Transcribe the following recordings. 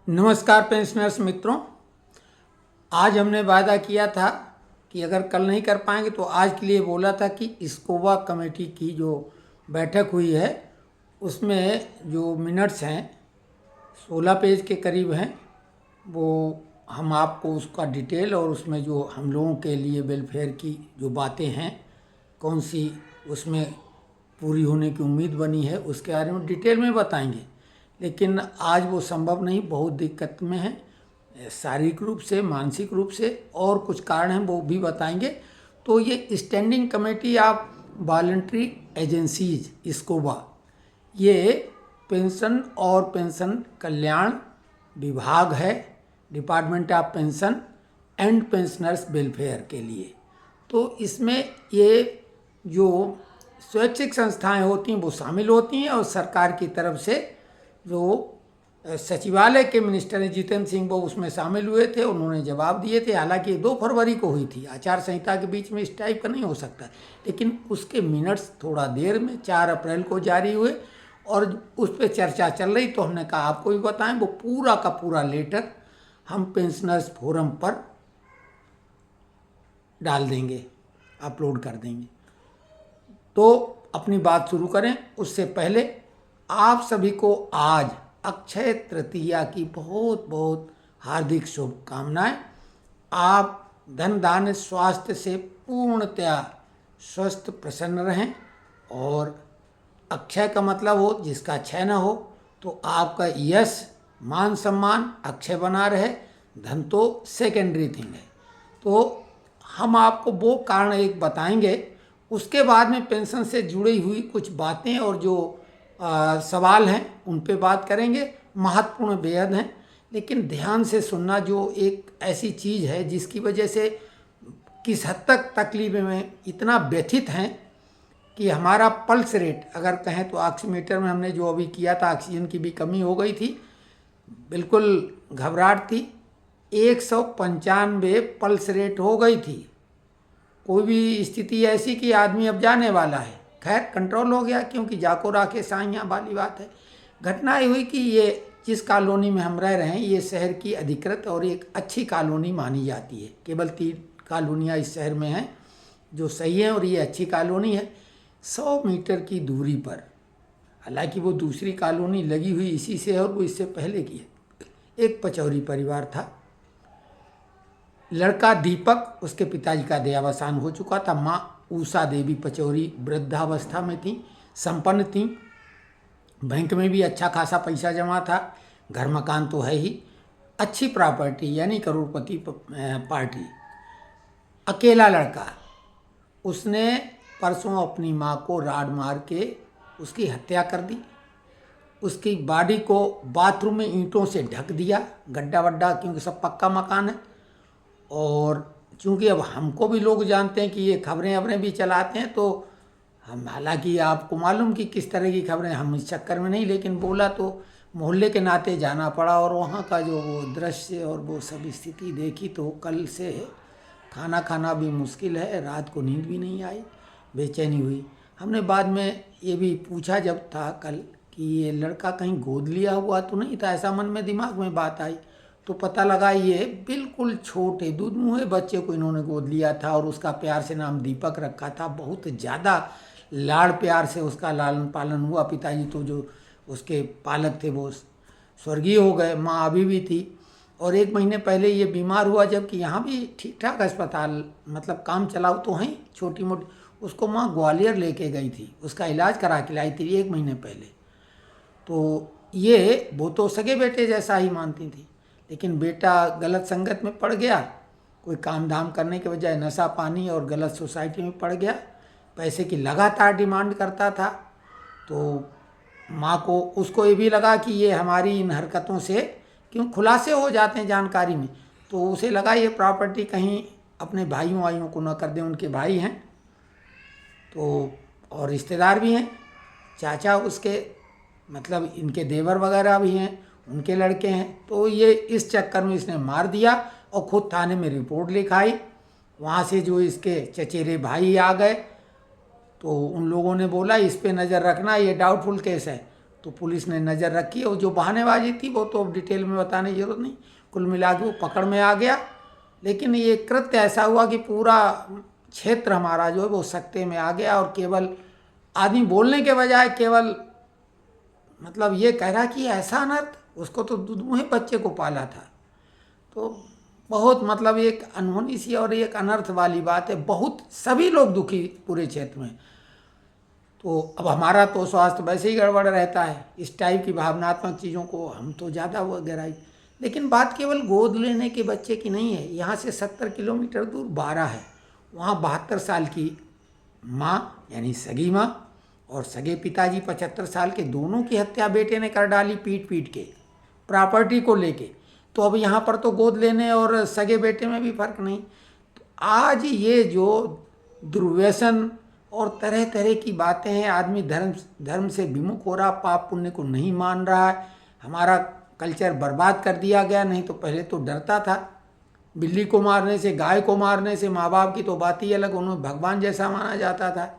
नमस्कार पेंशनर्स मित्रों। आज हमने वादा किया था कि अगर कल नहीं कर पाएंगे तो आज के लिए बोला था कि इस्कोवा कमेटी की जो बैठक हुई है उसमें जो मिनट्स हैं 16 पेज के करीब हैं, वो हम आपको उसका डिटेल और उसमें जो हम लोगों के लिए वेलफेयर की जो बातें हैं कौन सी उसमें पूरी होने की उम्मीद बनी है उसके बारे में डिटेल में बताएंगे। लेकिन आज वो संभव नहीं, बहुत दिक्कत में है, शारीरिक रूप से मानसिक रूप से, और कुछ कारण हैं वो भी बताएंगे। तो ये standing committee of voluntary agencies SCOVA, ये पेंशन और पेंशन कल्याण विभाग है, department of pension and pensioners welfare के लिए। तो इसमें ये जो स्वैच्छिक संस्थाएं होती हैं वो शामिल होती हैं, और सरकार की तरफ से जो सचिवालय के मिनिस्टर हैं जितेंद्र सिंह वो उसमें शामिल हुए थे, उन्होंने जवाब दिए थे। हालांकि 2 फरवरी को हुई थी, आचार संहिता के बीच में इस टाइप का नहीं हो सकता, लेकिन उसके मिनट्स थोड़ा देर में 4 अप्रैल को जारी हुए और उस पर चर्चा चल रही। तो हमने कहा आपको भी बताएं, वो पूरा का पूरा लेटर हम पेंशनर्स फोरम पर डाल देंगे, अपलोड कर देंगे। तो अपनी बात शुरू करें उससे पहले आप सभी को आज अक्षय तृतीया की बहुत बहुत हार्दिक शुभकामनाएं। आप धन धान्य स्वास्थ्य से पूर्णतया स्वस्थ प्रसन्न रहें, और अक्षय का मतलब हो जिसका क्षय न हो, तो आपका यश मान सम्मान अक्षय बना रहे, धन तो सेकेंडरी थिंग है। तो हम आपको वो कारण एक बताएंगे, उसके बाद में पेंशन से जुड़ी हुई कुछ बातें और जो सवाल हैं उन पे बात करेंगे। महत्वपूर्ण बेहद हैं, लेकिन ध्यान से सुनना। जो एक ऐसी चीज़ है जिसकी वजह से किस हद तक तकलीफ में इतना व्यथित हैं कि हमारा पल्स रेट अगर कहें तो ऑक्सीमीटर में हमने जो अभी किया था, ऑक्सीजन की भी कमी हो गई थी, बिल्कुल घबराहट थी, 195 पल्स रेट हो गई थी। कोई भी स्थिति ऐसी कि आदमी अब जाने वाला है। खैर कंट्रोल हो गया, क्योंकि जाको राखे साइयाँ वाली बात है। घटना ये हुई कि ये जिस कॉलोनी में हम रह रहे हैं ये शहर की अधिकृत और एक अच्छी कॉलोनी मानी जाती है। केवल 3 कॉलोनियाँ इस शहर में हैं जो सही हैं, और ये अच्छी कॉलोनी है 100 मीटर की दूरी पर। हालांकि वो दूसरी कॉलोनी लगी हुई इसी से है और वो इससे पहले की है। एक पचौरी परिवार था, लड़का दीपक, उसके पिताजी का देहावसान हो चुका था। माँ उषा देवी पचौरी वृद्धावस्था में थी, संपन्न थी, बैंक में भी अच्छा खासा पैसा जमा था, घर मकान तो है ही, अच्छी प्रॉपर्टी यानी करोड़पति पार्टी। अकेला लड़का, उसने परसों अपनी माँ को राड मार के उसकी हत्या कर दी। उसकी बॉडी को बाथरूम में ईंटों से ढक दिया, गड्ढा वड्ढा, क्योंकि सब पक्का मकान है। और चूँकि अब हमको भी लोग जानते हैं कि ये खबरें भी चलाते हैं, तो हम, हालांकि आपको मालूम कि किस तरह की खबरें, हम इस चक्कर में नहीं, लेकिन बोला तो मोहल्ले के नाते जाना पड़ा। और वहाँ का जो वो दृश्य और वो सब स्थिति देखी तो कल से खाना खाना भी मुश्किल है, रात को नींद भी नहीं आई, बेचैनी हुई। हमने बाद में ये भी पूछा जब था कल कि ये लड़का कहीं गोद लिया हुआ तो नहीं था, ऐसा मन में दिमाग में बात आई। तो पता लगा ये बिल्कुल छोटे दूध मुँहे बच्चे को इन्होंने गोद लिया था, और उसका प्यार से नाम दीपक रखा था। बहुत ज़्यादा लाड़ प्यार से उसका लालन पालन हुआ। पिताजी तो जो उसके पालक थे वो स्वर्गीय हो गए, माँ अभी भी थी। और 1 महीने पहले ये बीमार हुआ, जबकि यहाँ भी ठीक ठाक अस्पताल, मतलब काम चलाऊ तो हैं छोटी मोटी। उसको माँ ग्वालियर लेके गई थी, उसका इलाज करा के लाई थी 1 महीने पहले। तो ये वो तो सगे बेटे जैसा ही मानती थी, लेकिन बेटा गलत संगत में पड़ गया, कोई काम धाम करने के बजाय नशा पानी और गलत सोसाइटी में पड़ गया, पैसे की लगातार डिमांड करता था। तो माँ को, उसको ये भी लगा कि ये हमारी इन हरकतों से क्यों खुलासे हो जाते हैं जानकारी में, तो उसे लगा ये प्रॉपर्टी कहीं अपने भाइयों वाइयों को न कर दें। उनके भाई हैं तो, और रिश्तेदार भी हैं, चाचा उसके, मतलब इनके देवर वगैरह भी हैं, उनके लड़के हैं। तो ये इस चक्कर में इसने मार दिया और खुद थाने में रिपोर्ट लिखाई। वहाँ से जो इसके चचेरे भाई आ गए, तो उन लोगों ने बोला इस पे नज़र रखना, ये डाउटफुल केस है। तो पुलिस ने नज़र रखी और जो बहानेबाजी थी वो तो अब डिटेल में बताने की जरूरत नहीं, कुल मिला के वो पकड़ में आ गया। लेकिन ये कृत्य ऐसा हुआ कि पूरा क्षेत्र हमारा जो है वो सकते में आ गया, और केवल आदमी बोलने के बजाय केवल मतलब ये कह रहा कि ऐसा अनर्थ, उसको तो दूधमुहे बच्चे को पाला था। तो बहुत मतलब एक अनहोनी सी और एक अनर्थ वाली बात है, बहुत सभी लोग दुखी पूरे क्षेत्र में। तो अब हमारा तो स्वास्थ्य वैसे ही गड़बड़ रहता है, इस टाइप की भावनात्मक चीज़ों को हम तो ज़्यादा वो गहराई। लेकिन बात केवल गोद लेने के बच्चे की नहीं है, यहाँ से 70 किलोमीटर दूर 12 है, वहाँ 72 साल की माँ यानी सगी माँ और सगे पिताजी 75 साल के, दोनों की हत्या बेटे ने कर डाली पीट पीट के प्रॉपर्टी को लेके। तो अब यहाँ पर तो गोद लेने और सगे बेटे में भी फर्क नहीं। तो आज ये जो दुर्व्यसन और तरह तरह की बातें हैं, आदमी धर्म से विमुख हो रहा, पाप पुण्य को नहीं मान रहा है, हमारा कल्चर बर्बाद कर दिया गया। नहीं तो पहले तो डरता था, बिल्ली को मारने से, गाय को मारने से, माँ बाप की तो बात ही अलग, उन्हें भगवान जैसा माना जाता था।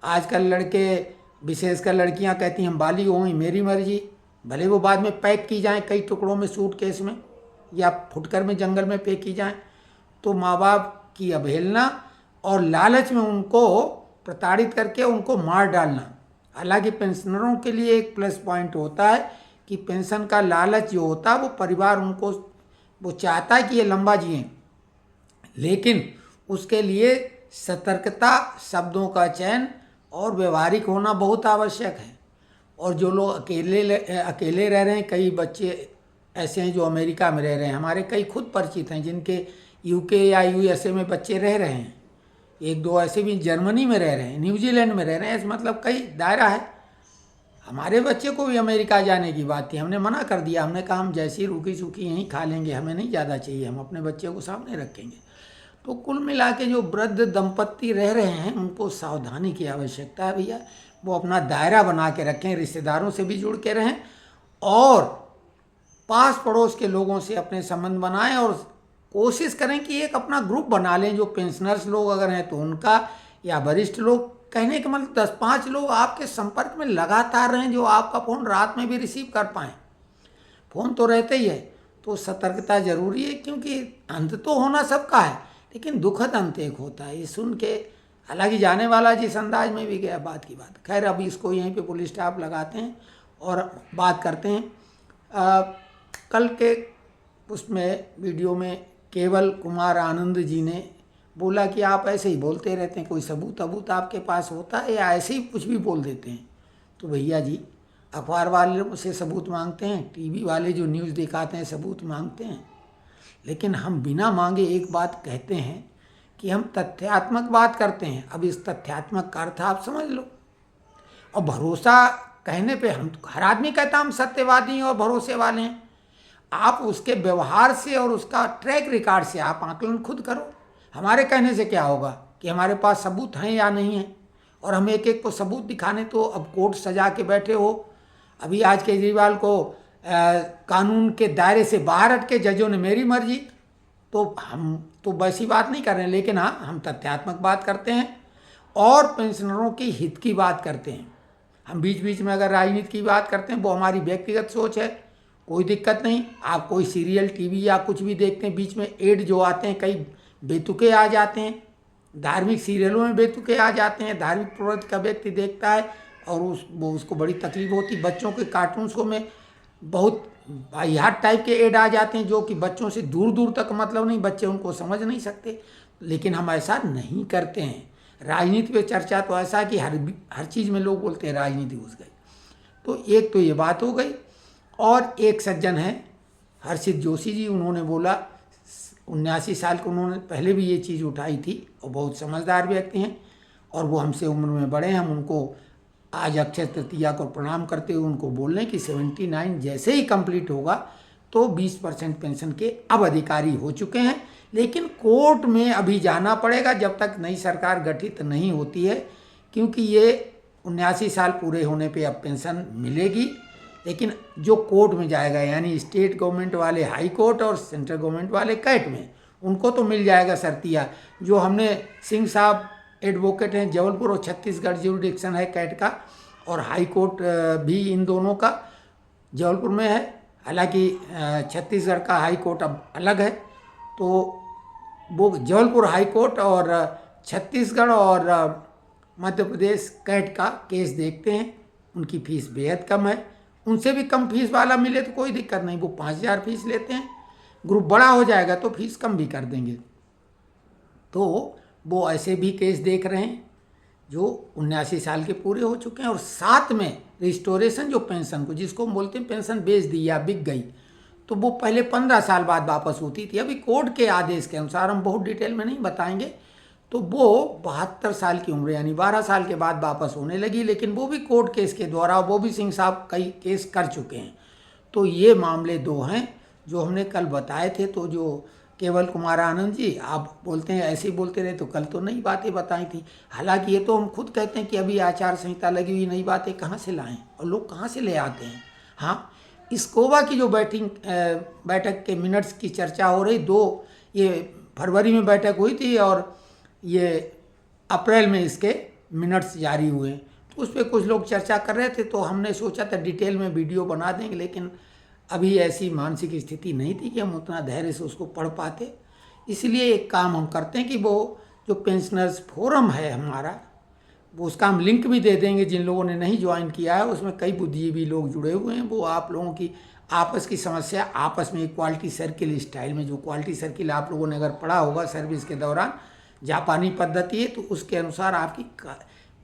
आजकल लड़के, विशेषकर लड़कियां कहती हम बालिग हों मेरी मर्जी, भले वो बाद में पैक की जाएं कई टुकड़ों में सूटकेस में या फुटकर में जंगल में पैक की जाएं। तो माँ बाप की अवहेलना और लालच में उनको प्रताड़ित करके उनको मार डालना। हालांकि पेंशनरों के लिए एक प्लस पॉइंट होता है कि पेंशन का लालच जो होता है वो परिवार उनको वो चाहता है कि ये लंबा जिए, लेकिन उसके लिए सतर्कता, शब्दों का चयन और व्यवहारिक होना बहुत आवश्यक है। और जो लोग अकेले रह रहे हैं, कई बच्चे ऐसे हैं जो अमेरिका में रह रहे हैं, हमारे कई खुद परिचित हैं जिनके यूके या यूएसए में बच्चे रह रहे हैं, एक दो ऐसे भी जर्मनी में रह रहे हैं, न्यूजीलैंड में रह रहे हैं, मतलब कई दायरा है। हमारे बच्चे को भी अमेरिका जाने की बात थी, हमने मना कर दिया, हमने कहा हम जैसी रूखी सूखी यहीं खा लेंगे, हमें नहीं ज़्यादा चाहिए, हम अपने बच्चे को सामने रखेंगे। तो कुल मिला के जो वृद्ध दंपत्ति रह रहे हैं उनको सावधानी की आवश्यकता है भैया, वो अपना दायरा बना के रखें, रिश्तेदारों से भी जुड़ के रहें और पास पड़ोस के लोगों से अपने संबंध बनाएं, और कोशिश करें कि एक अपना ग्रुप बना लें, जो पेंशनर्स लोग अगर हैं तो उनका, या वरिष्ठ लोग, कहने का मतलब 10-5 लोग आपके संपर्क में लगातार रहें, जो आपका फ़ोन रात में भी रिसीव कर पाएँ। फ़ोन तो रहते ही है, तो सतर्कता जरूरी है, क्योंकि अंत तो होना सबका है, लेकिन दुखद अंत एक होता है। ये सुन के हालांकि जाने वाला जिस अंदाज में भी गया, बात की बात। खैर अभी इसको यहीं पे पुलिस स्टाफ लगाते हैं और बात करते हैं। कल के उसमें वीडियो में केवल कुमार आनंद जी ने बोला कि आप ऐसे ही बोलते रहते हैं, कोई सबूत आपके पास होता है या ऐसे ही कुछ भी बोल देते हैं। तो भैया जी, अखबार वाले से सबूत मांगते हैं, टीवी वाले जो न्यूज़ दिखाते हैं सबूत मांगते हैं, लेकिन हम बिना मांगे एक बात कहते हैं कि हम तथ्यात्मक बात करते हैं। अब इस तथ्यात्मक का अर्थ आप समझ लो। और भरोसा कहने पे हम, हर आदमी कहता हम सत्यवादी और भरोसे वाले हैं। आप उसके व्यवहार से और उसका ट्रैक रिकॉर्ड से आप आकलन खुद करो। हमारे कहने से क्या होगा कि हमारे पास सबूत हैं या नहीं हैं, और हम एक एक को सबूत दिखाने तो अब कोर्ट सजा के बैठे हो। अभी आज केजरीवाल को कानून के दायरे से बाहर हट के जजों ने मेरी मर्जी, तो हम तो वैसी बात नहीं कर रहे हैं, लेकिन हाँ हम तथ्यात्मक बात करते हैं और पेंशनरों की हित की बात करते हैं। हम बीच बीच में अगर राजनीति की बात करते हैं वो हमारी व्यक्तिगत सोच है, कोई दिक्कत नहीं। आप कोई सीरियल टीवी या कुछ भी देखते हैं, बीच में एड जो आते हैं कई बेतुके आ जाते हैं, धार्मिक सीरियलों में बेतुके आ जाते हैं, धार्मिक प्रवृत्ति का व्यक्ति देखता है और उसको बड़ी तकलीफ होती। बच्चों के कार्टून्स को में बहुत वाहियात टाइप के एड आ जाते हैं जो कि बच्चों से दूर दूर तक मतलब नहीं, बच्चे उनको समझ नहीं सकते। लेकिन हम ऐसा नहीं करते हैं। राजनीति पे चर्चा तो ऐसा कि हर चीज़ में लोग बोलते हैं राजनीति घुस गई। तो एक तो ये बात हो गई। और एक सज्जन हैं हर्षित जोशी जी, उन्होंने बोला 79 साल के, उन्होंने पहले भी ये चीज़ उठाई थी और बहुत समझदार व्यक्ति हैं और वो हमसे उम्र में बड़े हैं। हम उनको आज अक्षय तृतीया को प्रणाम करते हुए उनको बोल रहे हैं कि 79 जैसे ही कंप्लीट होगा तो 20% पेंशन के अब अधिकारी हो चुके हैं। लेकिन कोर्ट में अभी जाना पड़ेगा जब तक नई सरकार गठित नहीं होती है, क्योंकि ये 79 साल पूरे होने पे अब पेंशन मिलेगी। लेकिन जो कोर्ट में जाएगा, यानी स्टेट गवर्नमेंट वाले हाई कोर्ट और सेंट्रल गवर्नमेंट वाले कैट में, उनको तो मिल जाएगा शर्तिया। जो हमने सिंह साहब एडवोकेट हैं जबलपुर और छत्तीसगढ़ ज्यूरिडिक्शन है कैट का, और हाई कोर्ट भी इन दोनों का जबलपुर में है। हालांकि छत्तीसगढ़ का हाई कोर्ट अब अलग है, तो वो जबलपुर हाई कोर्ट और छत्तीसगढ़ और मध्य प्रदेश कैट का केस देखते हैं। उनकी फीस बेहद कम है, उनसे भी कम फीस वाला मिले तो कोई दिक्कत नहीं, वो 5,000 फीस लेते हैं। ग्रुप बड़ा हो जाएगा तो फीस कम भी कर देंगे। तो वो ऐसे भी केस देख रहे हैं जो 79 साल के पूरे हो चुके हैं, और साथ में रिस्टोरेशन जो पेंशन को, जिसको हम बोलते हैं पेंशन बेच दी या बिक गई, तो वो पहले 15 साल बाद वापस होती थी। अभी कोर्ट के आदेश के अनुसार, हम बहुत डिटेल में नहीं बताएंगे, तो वो 72 साल की उम्र यानी 12 साल के बाद वापस होने लगी। लेकिन वो भी कोर्ट केस के द्वारा, वो भी सिंह साहब कई केस कर चुके हैं। तो ये मामले दो हैं जो हमने कल बताए थे। तो जो केवल कुमार आनंद जी, आप बोलते हैं ऐसे ही बोलते रहे, तो कल तो नई बातें बताई थी। हालांकि ये तो हम खुद कहते हैं कि अभी आचार संहिता लगी हुई, नई बातें कहाँ से लाएं और लोग कहाँ से ले आते हैं। हाँ, स्कोबा की जो बैठक के मिनट्स की चर्चा हो रही, ये फरवरी में बैठक हुई थी और ये अप्रैल में इसके मिनट्स जारी हुए, तो उस पर कुछ लोग चर्चा कर रहे थे। तो हमने सोचा था डिटेल में वीडियो बना देंगे, लेकिन अभी ऐसी मानसिक स्थिति नहीं थी कि हम उतना धैर्य से उसको पढ़ पाते। इसलिए एक काम हम करते हैं कि वो जो पेंशनर्स फोरम है हमारा, वो उसका हम लिंक भी दे देंगे। जिन लोगों ने नहीं ज्वाइन किया है, उसमें कई बुद्धिजीवी लोग जुड़े हुए हैं। वो आप लोगों की आपस की समस्या, आपस में इक्वालिटी सर्किल स्टाइल में, जो क्वालिटी सर्किल आप लोगों ने अगर पढ़ा होगा सर्विस के दौरान, जापानी पद्धति है, तो उसके अनुसार आपकी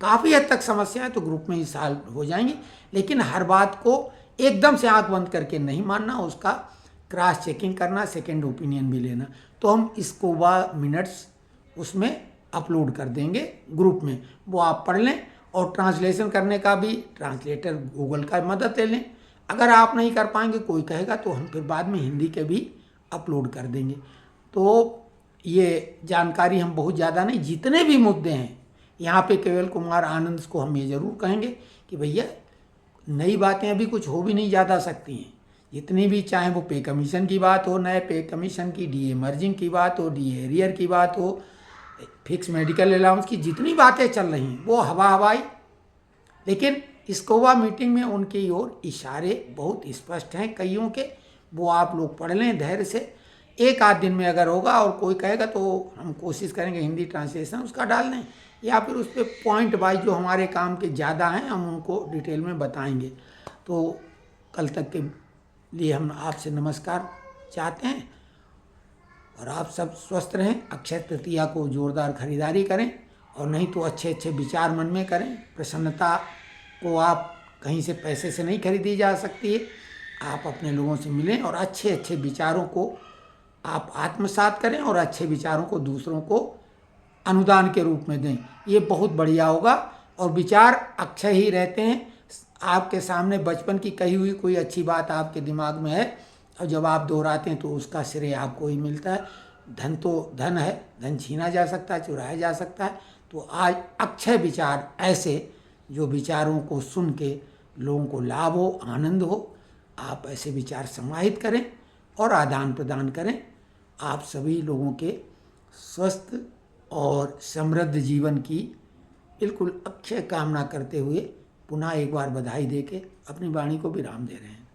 काफ़ी हद तक समस्याएं तो ग्रुप में ही सॉल्व हो जाएंगी। लेकिन हर बात को एकदम से आंख बंद करके नहीं मानना, उसका क्रॉस चेकिंग करना, सेकेंड ओपिनियन भी लेना। तो हम स्कोबा मिनट्स उसमें अपलोड कर देंगे ग्रुप में, वो आप पढ़ लें। और ट्रांसलेशन करने का भी ट्रांसलेटर गूगल का मदद ले लें। अगर आप नहीं कर पाएंगे, कोई कहेगा, तो हम फिर बाद में हिंदी के भी अपलोड कर देंगे। तो ये जानकारी हम बहुत ज़्यादा नहीं, जितने भी मुद्दे हैं यहाँ पे केवल कुमार आनंद को हम ये ज़रूर कहेंगे कि भैया नई बातें अभी कुछ हो भी नहीं ज़्यादा सकती हैं। जितनी भी, चाहे वो पे कमीशन की बात हो, नए पे कमीशन की, डीए मर्जिंग की बात हो, डीए एरियर की बात हो, फिक्स मेडिकल अलाउंस की, जितनी बातें चल रही हैं वो हवाई। लेकिन स्कोबा मीटिंग में उनकी ओर इशारे बहुत स्पष्ट हैं कईयों के, वो आप लोग पढ़ लें धैर्य से। एक आध दिन में अगर होगा और कोई कहेगा तो हम कोशिश करेंगे हिंदी ट्रांसलेशन उसका डाल दें, या फिर उस पर पॉइंट वाइज जो हमारे काम के ज़्यादा हैं हम उनको डिटेल में बताएंगे। तो कल तक के लिए हम आपसे नमस्कार चाहते हैं, और आप सब स्वस्थ रहें। अक्षय तृतीया को जोरदार खरीदारी करें, और नहीं तो अच्छे अच्छे विचार मन में करें। प्रसन्नता को आप कहीं से पैसे से नहीं खरीदी जा सकती है। आप अपने लोगों से मिलें और अच्छे अच्छे विचारों को आप आत्मसात करें, और अच्छे विचारों को दूसरों को अनुदान के रूप में दें। ये बहुत बढ़िया होगा। और विचार अक्षय ही रहते हैं। आपके सामने बचपन की कही हुई कोई अच्छी बात आपके दिमाग में है, और जब आप दोहराते हैं तो उसका श्रेय आपको ही मिलता है। धन तो धन है, धन छीना जा सकता है, चुराया जा सकता है। तो आज अक्षय विचार, ऐसे जो विचारों को सुन के लोगों को लाभ हो, आनंद हो, आप ऐसे विचार समाहित करें और आदान प्रदान करें। आप सभी लोगों के स्वस्थ और समृद्ध जीवन की बिल्कुल अक्षय कामना करते हुए पुनः एक बार बधाई देके अपनी वाणी को विराम दे रहे हैं।